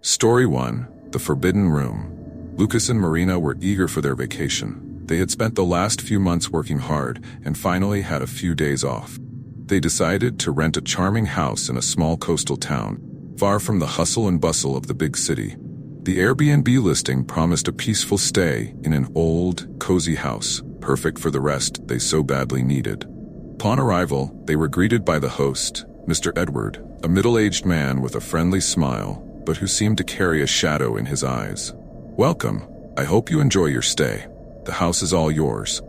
Story 1. The Forbidden Room. Lucas and Marina were eager for their vacation. They had spent the last few months working hard and finally had a few days off. They decided to rent a charming house in a small coastal town, far from the hustle and bustle of the big city. The Airbnb listing promised a peaceful stay in an old, cozy house, perfect for the rest they so badly needed. Upon arrival, they were greeted by the host, Mr. Edward, a middle-aged man with a friendly smile, but who seemed to carry a shadow in his eyes. "Welcome. I hope you enjoy your stay. The house is all yours.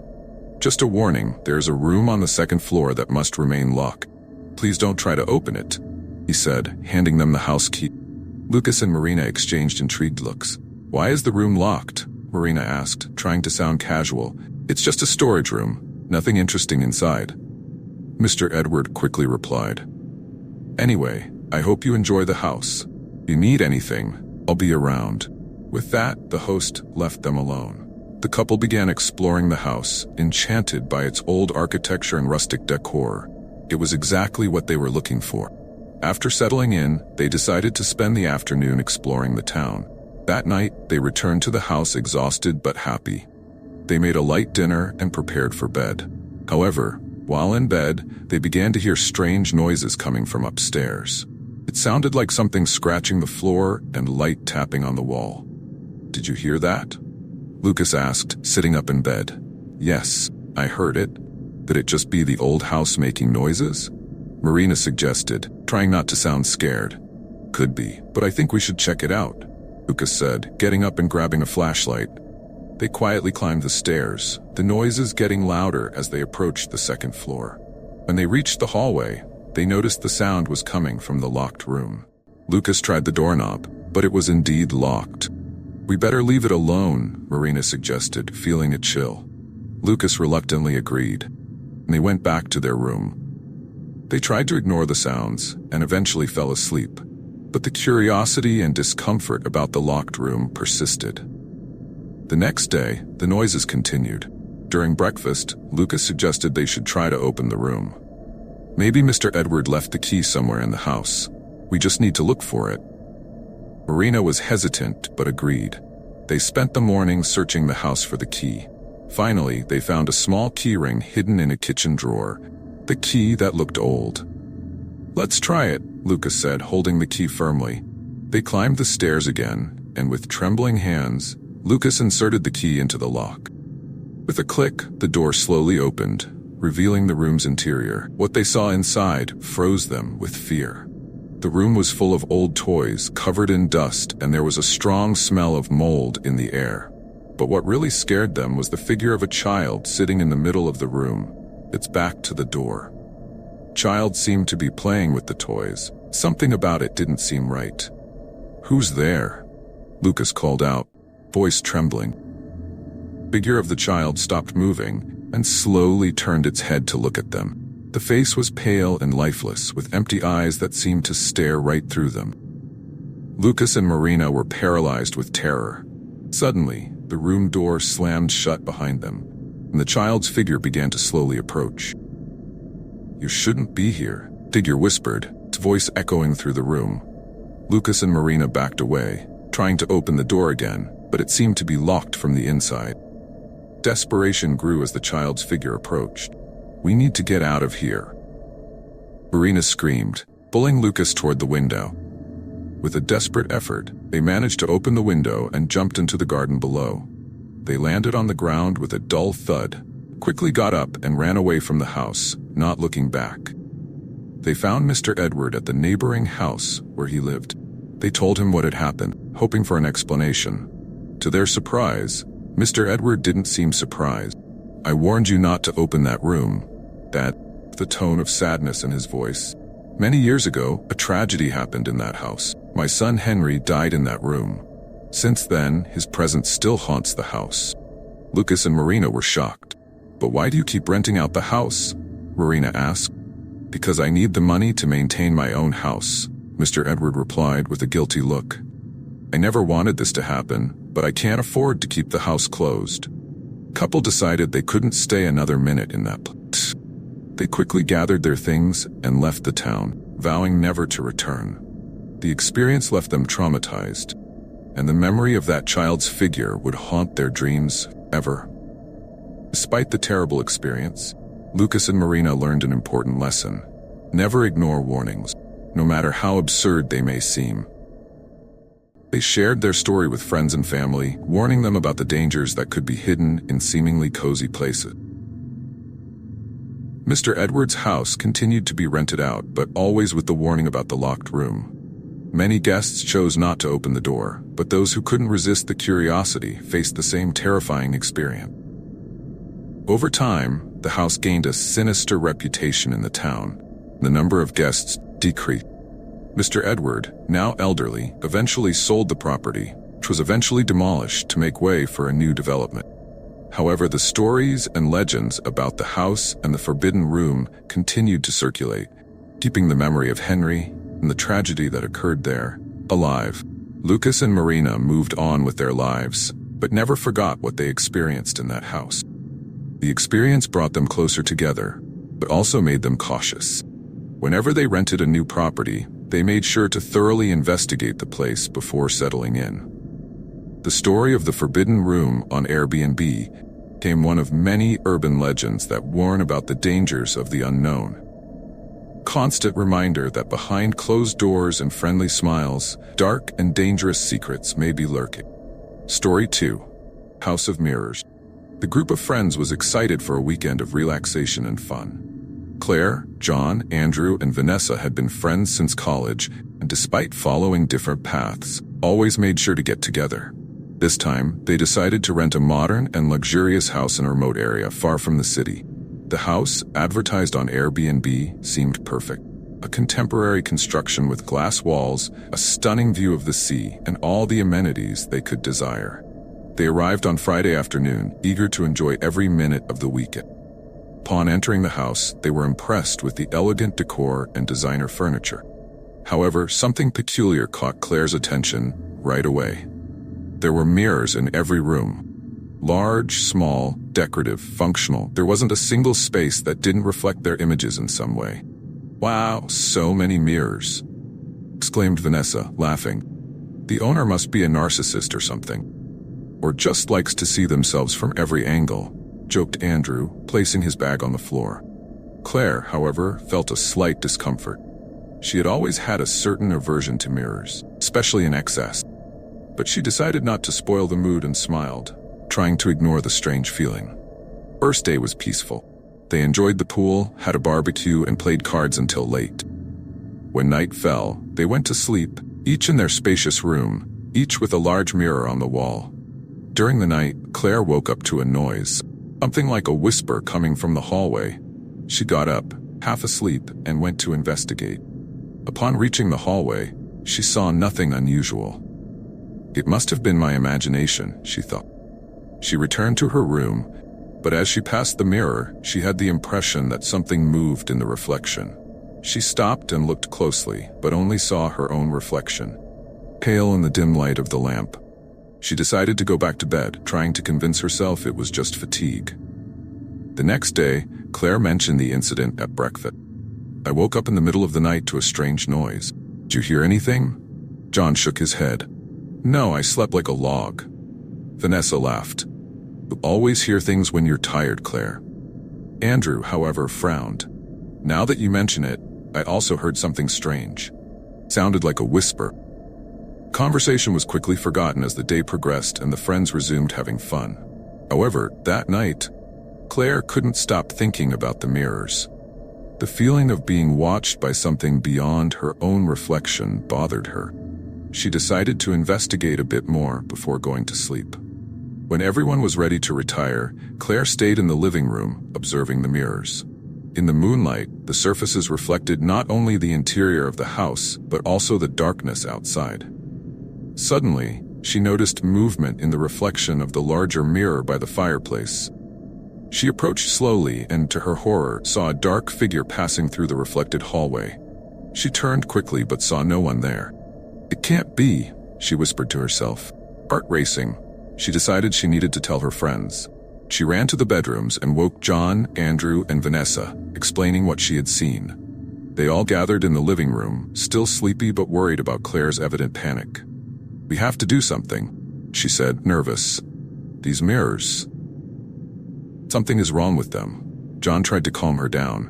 Just a warning, there's a room on the second floor that must remain locked. Please don't try to open it," he said, handing them the house key. Lucas and Marina exchanged intrigued looks. "Why is the room locked?" Marina asked, trying to sound casual. "It's just a storage room. Nothing interesting inside," Mr. Edward quickly replied. "Anyway, I hope you enjoy the house. If you need anything, I'll be around." With that, the host left them alone. The couple began exploring the house, enchanted by its old architecture and rustic decor. It was exactly what they were looking for. After settling in, they decided to spend the afternoon exploring the town. That night, they returned to the house exhausted but happy. They made a light dinner and prepared for bed. However, while in bed, they began to hear strange noises coming from upstairs. It sounded like something scratching the floor and light tapping on the wall. "Did you hear that?" Lucas asked, sitting up in bed. "Yes, I heard it. Could it just be the old house making noises?" Marina suggested, trying not to sound scared. "Could be, but I think we should check it out," Lucas said, getting up and grabbing a flashlight. They quietly climbed the stairs, the noises getting louder as they approached the second floor. When they reached the hallway, they noticed the sound was coming from the locked room. Lucas tried the doorknob, but it was indeed locked. "We better leave it alone," Marina suggested, feeling a chill. Lucas reluctantly agreed, and they went back to their room. They tried to ignore the sounds and eventually fell asleep, but the curiosity and discomfort about the locked room persisted. The next day, the noises continued. During breakfast, Lucas suggested they should try to open the room. "Maybe Mr. Edward left the key somewhere in the house. We just need to look for it." Marina was hesitant but agreed. They spent the morning searching the house for the key. Finally, they found a small key ring hidden in a kitchen drawer, the key that looked old. "Let's try it," Lucas said, holding the key firmly. They climbed the stairs again, and with trembling hands, Lucas inserted the key into the lock. With a click, the door slowly opened, revealing the room's interior. What they saw inside froze them with fear. The room was full of old toys, covered in dust, and there was a strong smell of mold in the air. But what really scared them was the figure of a child sitting in the middle of the room, its back to the door. The child seemed to be playing with the toys. Something about it didn't seem right. "Who's there?" Lucas called out, voice trembling. The figure of the child stopped moving and slowly turned its head to look at them. The face was pale and lifeless, with empty eyes that seemed to stare right through them. Lucas and Marina were paralyzed with terror. Suddenly, the room door slammed shut behind them, and the child's figure began to slowly approach. "You shouldn't be here," the figure whispered, its voice echoing through the room. Lucas and Marina backed away, trying to open the door again, but it seemed to be locked from the inside. Desperation grew as the child's figure approached. "We need to get out of here," Marina screamed, pulling Lucas toward the window. With a desperate effort, they managed to open the window and jumped into the garden below. They landed on the ground with a dull thud, quickly got up and ran away from the house, not looking back. They found Mr. Edward at the neighboring house where he lived. They told him what had happened, hoping for an explanation. To their surprise, Mr. Edward didn't seem surprised. "I warned you not to open that room," the tone of sadness in his voice. "Many years ago, a tragedy happened in that house. My son Henry died in that room. Since then, his presence still haunts the house." Lucas and Marina were shocked. "But why do you keep renting out the house?" Marina asked. "Because I need the money to maintain my own house," Mr. Edward replied with a guilty look. "I never wanted this to happen, but I can't afford to keep the house closed." The couple decided they couldn't stay another minute in that place. They quickly gathered their things and left the town, vowing never to return. The experience left them traumatized, and the memory of that child's figure would haunt their dreams ever. Despite the terrible experience, Lucas and Marina learned an important lesson. Never ignore warnings, no matter how absurd they may seem. They shared their story with friends and family, warning them about the dangers that could be hidden in seemingly cozy places. Mr. Edwards' house continued to be rented out, but always with the warning about the locked room. Many guests chose not to open the door, but those who couldn't resist the curiosity faced the same terrifying experience. Over time, the house gained a sinister reputation in the town. The number of guests decreased. Mr. Edward, now elderly, eventually sold the property, which was eventually demolished to make way for a new development. However, the stories and legends about the house and the forbidden room continued to circulate, keeping the memory of Henry and the tragedy that occurred there alive. Lucas and Marina moved on with their lives, but never forgot what they experienced in that house. The experience brought them closer together, but also made them cautious. Whenever they rented a new property, they made sure to thoroughly investigate the place before settling in. The story of the forbidden room on Airbnb became one of many urban legends that warn about the dangers of the unknown. Constant reminder that behind closed doors and friendly smiles, dark and dangerous secrets may be lurking. Story 2. House of Mirrors. The group of friends was excited for a weekend of relaxation and fun. Claire, John, Andrew, and Vanessa had been friends since college, and despite following different paths, always made sure to get together. This time, they decided to rent a modern and luxurious house in a remote area far from the city. The house, advertised on Airbnb, seemed perfect. A contemporary construction with glass walls, a stunning view of the sea, and all the amenities they could desire. They arrived on Friday afternoon, eager to enjoy every minute of the weekend. Upon entering the house, they were impressed with the elegant decor and designer furniture. However, something peculiar caught Claire's attention right away. There were mirrors in every room. Large, small, decorative, functional. There wasn't a single space that didn't reflect their images in some way. "Wow, so many mirrors," exclaimed Vanessa, laughing. "The owner must be a narcissist or something. Or just likes to see themselves from every angle," joked Andrew, placing his bag on the floor. Claire, however, felt a slight discomfort. She had always had a certain aversion to mirrors, especially in excess. But she decided not to spoil the mood and smiled, trying to ignore the strange feeling. First day was peaceful. They enjoyed the pool, had a barbecue, and played cards until late. When night fell, they went to sleep, each in their spacious room, each with a large mirror on the wall. During the night, Claire woke up to a noise, something like a whisper coming from the hallway. She got up, half asleep, and went to investigate. Upon reaching the hallway, she saw nothing unusual. "It must have been my imagination," she thought. She returned to her room, but as she passed the mirror, she had the impression that something moved in the reflection. She stopped and looked closely, but only saw her own reflection, pale in the dim light of the lamp. She decided to go back to bed, trying to convince herself it was just fatigue. The next day, Claire mentioned the incident at breakfast. "I woke up in the middle of the night to a strange noise. Did you hear anything?" John shook his head. "No, I slept like a log." Vanessa laughed. "You always hear things when you're tired, Claire." Andrew, however, frowned. "Now that you mention it, I also heard something strange. Sounded like a whisper." Conversation was quickly forgotten as the day progressed and the friends resumed having fun. However, that night, Claire couldn't stop thinking about the mirrors. The feeling of being watched by something beyond her own reflection bothered her. She decided to investigate a bit more before going to sleep. When everyone was ready to retire, Claire stayed in the living room, observing the mirrors. In the moonlight, the surfaces reflected not only the interior of the house, but also the darkness outside. Suddenly, she noticed movement in the reflection of the larger mirror by the fireplace. She approached slowly and, to her horror, saw a dark figure passing through the reflected hallway. She turned quickly but saw no one there. "It can't be," she whispered to herself. Heart racing, she decided she needed to tell her friends. She ran to the bedrooms and woke John, Andrew, and Vanessa, explaining what she had seen. They all gathered in the living room, still sleepy but worried about Claire's evident panic. "We have to do something," she said, nervous. "These mirrors. Something is wrong with them." John tried to calm her down.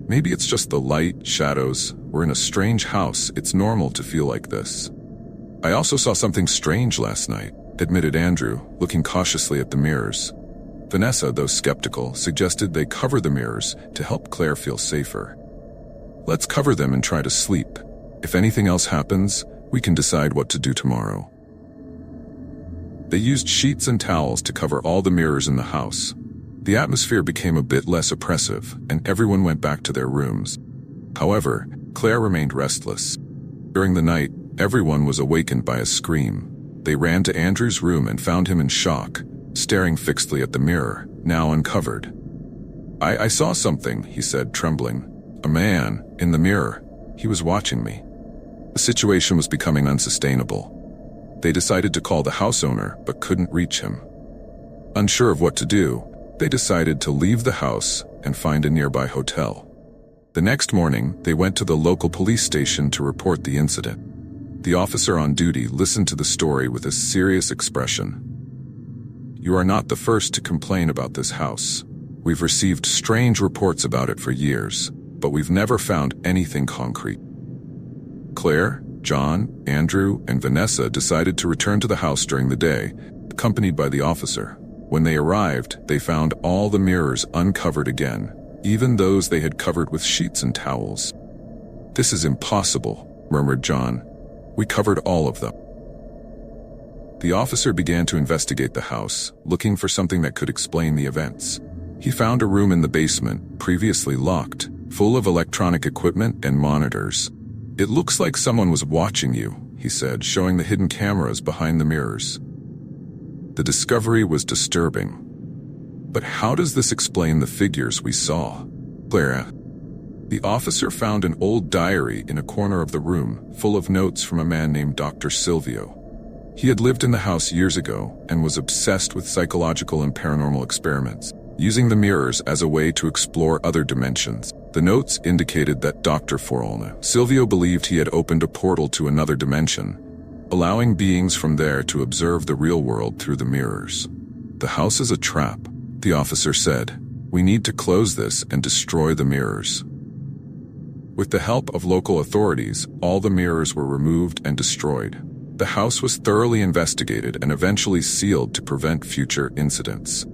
"Maybe it's just the light, shadows. We're in a strange house. It's normal to feel like this." "I also saw something strange last night," admitted Andrew, looking cautiously at the mirrors. Vanessa, though skeptical, suggested they cover the mirrors to help Claire feel safer. "Let's cover them and try to sleep. If anything else happens, we can decide what to do tomorrow." They used sheets and towels to cover all the mirrors in the house. The atmosphere became a bit less oppressive, and everyone went back to their rooms. However, Claire remained restless. During the night, everyone was awakened by a scream. They ran to Andrew's room and found him in shock, staring fixedly at the mirror, now uncovered. I saw something," he said, trembling. "A man, in the mirror. He was watching me." The situation was becoming unsustainable. They decided to call the house owner, but couldn't reach him. Unsure of what to do, they decided to leave the house and find a nearby hotel. The next morning, they went to the local police station to report the incident. The officer on duty listened to the story with a serious expression. "You are not the first to complain about this house. We've received strange reports about it for years, but we've never found anything concrete." Claire, John, Andrew, and Vanessa decided to return to the house during the day, accompanied by the officer. When they arrived, they found all the mirrors uncovered again, even those they had covered with sheets and towels. "This is impossible," murmured John. "We covered all of them." The officer began to investigate the house, looking for something that could explain the events. He found a room in the basement, previously locked, full of electronic equipment and monitors. "It looks like someone was watching you," he said, showing the hidden cameras behind the mirrors. The discovery was disturbing. "But how does this explain the figures we saw?" Clara. The officer found an old diary in a corner of the room, full of notes from a man named Dr. Silvio. He had lived in the house years ago and was obsessed with psychological and paranormal experiments, using the mirrors as a way to explore other dimensions. The notes indicated that Dr. Silvio believed he had opened a portal to another dimension, allowing beings from there to observe the real world through the mirrors. "The house is a trap," the officer said. "We need to close this and destroy the mirrors." With the help of local authorities, all the mirrors were removed and destroyed. The house was thoroughly investigated and eventually sealed to prevent future incidents.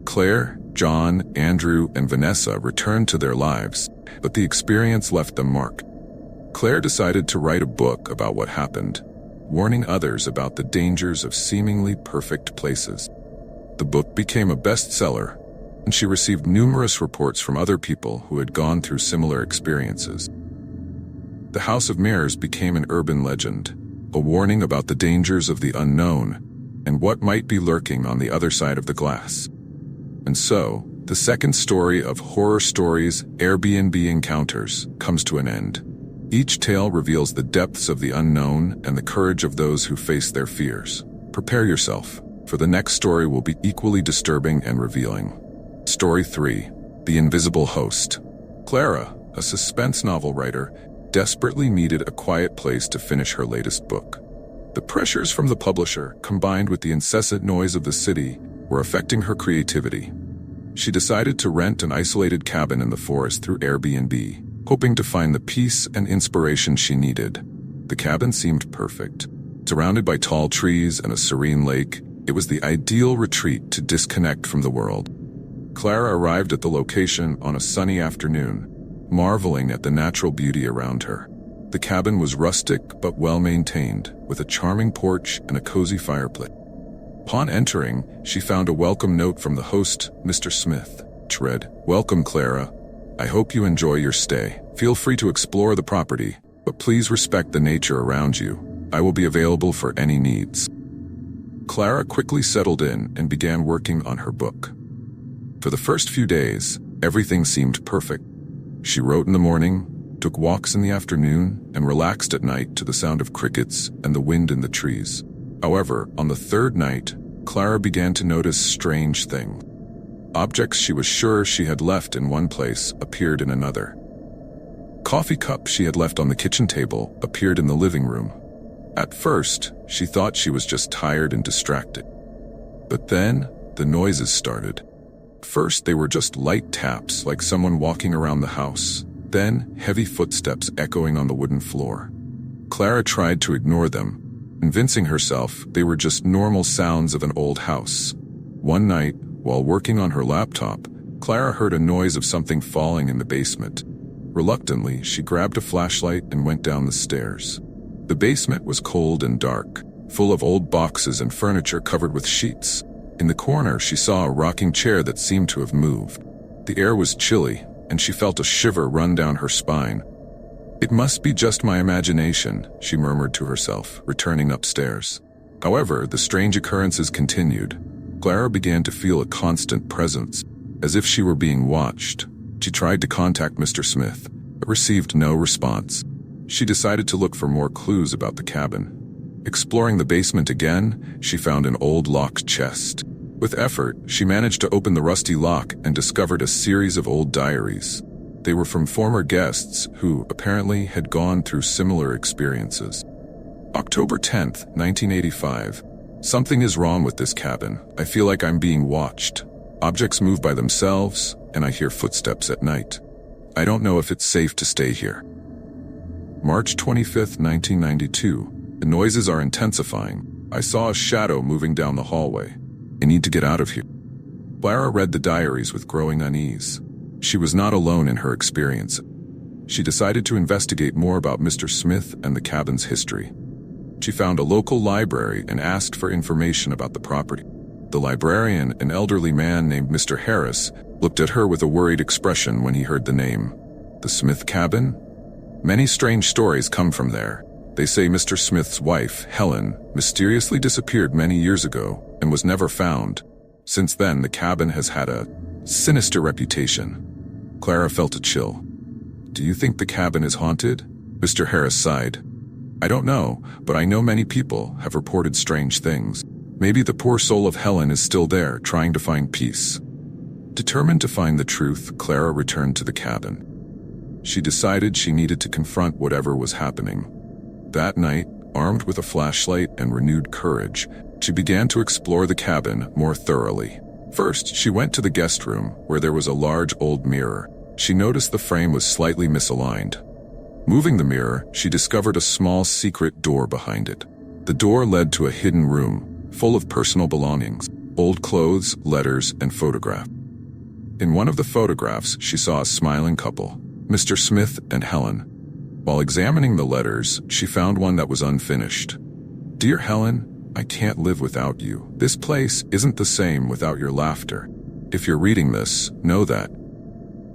Claire, John, Andrew, and Vanessa returned to their lives, but the experience left them marked. Claire decided to write a book about what happened, warning others about the dangers of seemingly perfect places. The book became a bestseller, and she received numerous reports from other people who had gone through similar experiences. The House of Mirrors became an urban legend, a warning about the dangers of the unknown and what might be lurking on the other side of the glass. And so, the second story of Horror Stories Airbnb Encounters comes to an end. Each tale reveals the depths of the unknown and the courage of those who face their fears. Prepare yourself, for the next story will be equally disturbing and revealing. Story 3. The Invisible Host. Clara, a suspense novel writer, desperately needed a quiet place to finish her latest book. The pressures from the publisher, combined with the incessant noise of the city, were affecting her creativity. She decided to rent an isolated cabin in the forest through Airbnb, hoping to find the peace and inspiration she needed. The cabin seemed perfect. Surrounded by tall trees and a serene lake, it was the ideal retreat to disconnect from the world. Clara arrived at the location on a sunny afternoon, marveling at the natural beauty around her. The cabin was rustic but well-maintained, with a charming porch and a cozy fireplace. Upon entering, she found a welcome note from the host, Mr. Smith, which read, "Welcome, Clara. I hope you enjoy your stay. Feel free to explore the property, but please respect the nature around you. I will be available for any needs." Clara quickly settled in and began working on her book. For the first few days, everything seemed perfect. She wrote in the morning, took walks in the afternoon, and relaxed at night to the sound of crickets and the wind in the trees. However, on the third night, Clara began to notice strange things. Objects she was sure she had left in one place appeared in another. Coffee cup she had left on the kitchen table appeared in the living room. At first, she thought she was just tired and distracted. But then, the noises started. First, they were just light taps, like someone walking around the house. Then, heavy footsteps echoing on the wooden floor. Clara tried to ignore them, convincing herself they were just normal sounds of an old house. One night, while working on her laptop, Clara heard a noise of something falling in the basement. Reluctantly, she grabbed a flashlight and went down the stairs. The basement was cold and dark, full of old boxes and furniture covered with sheets. In the corner, she saw a rocking chair that seemed to have moved. The air was chilly, and she felt a shiver run down her spine. "It must be just my imagination," she murmured to herself, returning upstairs. However, the strange occurrences continued. Clara began to feel a constant presence, as if she were being watched. She tried to contact Mr. Smith, but received no response. She decided to look for more clues about the cabin. Exploring the basement again, she found an old locked chest. With effort, she managed to open the rusty lock and discovered a series of old diaries. They were from former guests who, apparently, had gone through similar experiences. October 10th, 1985. Something is wrong with this cabin. I feel like I'm being watched. Objects move by themselves, and I hear footsteps at night. I don't know if it's safe to stay here. March 25th, 1992. The noises are intensifying. I saw a shadow moving down the hallway. I need to get out of here. Clara read the diaries with growing unease. She was not alone in her experience. She decided to investigate more about Mr. Smith and the cabin's history. She found a local library and asked for information about the property. The librarian, an elderly man named Mr. Harris, looked at her with a worried expression when he heard the name. The Smith cabin? Many strange stories come from there. They say Mr. Smith's wife, Helen, mysteriously disappeared many years ago and was never found. Since then, the cabin has had a sinister reputation. Clara felt a chill. "Do you think the cabin is haunted?" Mr. Harris sighed. "I don't know, but I know many people have reported strange things. Maybe the poor soul of Helen is still there, trying to find peace." Determined to find the truth, Clara returned to the cabin. She decided she needed to confront whatever was happening. That night, armed with a flashlight and renewed courage, she began to explore the cabin more thoroughly. First, she went to the guest room, where there was a large old mirror. She noticed the frame was slightly misaligned. Moving the mirror, she discovered a small secret door behind it. The door led to a hidden room, full of personal belongings, old clothes, letters, and photographs. In one of the photographs, she saw a smiling couple, Mr. Smith and Helen. While examining the letters, she found one that was unfinished. "Dear Helen, I can't live without you. This place isn't the same without your laughter. If you're reading this, know that."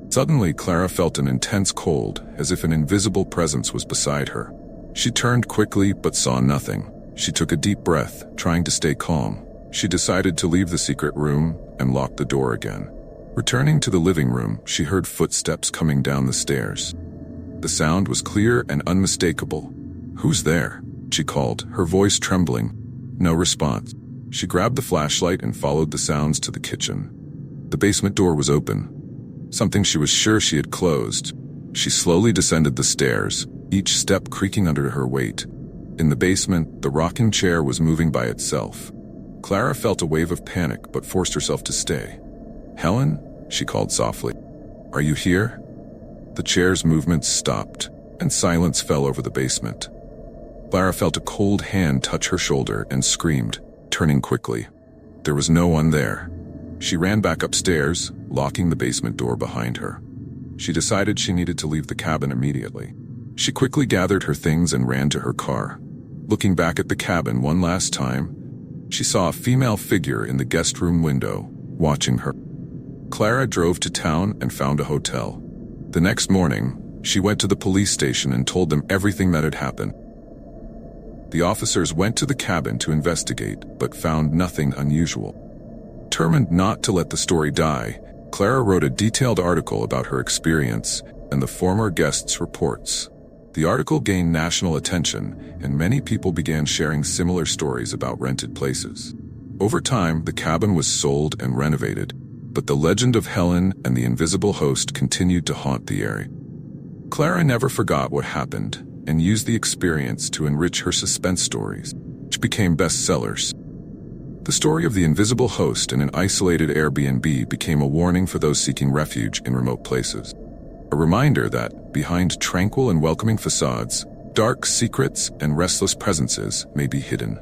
Suddenly, Clara felt an intense cold, as if an invisible presence was beside her. She turned quickly but saw nothing. She took a deep breath, trying to stay calm. She decided to leave the secret room and lock the door again. Returning to the living room, she heard footsteps coming down the stairs. The sound was clear and unmistakable. "Who's there?" she called, her voice trembling. No response. She grabbed the flashlight and followed the sounds to the kitchen. The basement door was open, something she was sure she had closed. She slowly descended the stairs, each step creaking under her weight. In the basement, the rocking chair was moving by itself. Clara felt a wave of panic but forced herself to stay. "Helen?" she called softly. "Are you here?" The chair's movements stopped, and silence fell over the basement. Clara felt a cold hand touch her shoulder and screamed, turning quickly. There was no one there. She ran back upstairs, locking the basement door behind her. She decided she needed to leave the cabin immediately. She quickly gathered her things and ran to her car. Looking back at the cabin one last time, she saw a female figure in the guest room window, watching her. Clara drove to town and found a hotel. The next morning, she went to the police station and told them everything that had happened. The officers went to the cabin to investigate, but found nothing unusual. Determined not to let the story die, Clara wrote a detailed article about her experience and the former guests' reports. The article gained national attention, and many people began sharing similar stories about rented places. Over time, the cabin was sold and renovated, but the legend of Helen and the invisible host continued to haunt the area. Clara never forgot what happened and used the experience to enrich her suspense stories, which became bestsellers. The story of the invisible host in an isolated Airbnb became a warning for those seeking refuge in remote places. A reminder that, behind tranquil and welcoming facades, dark secrets and restless presences may be hidden.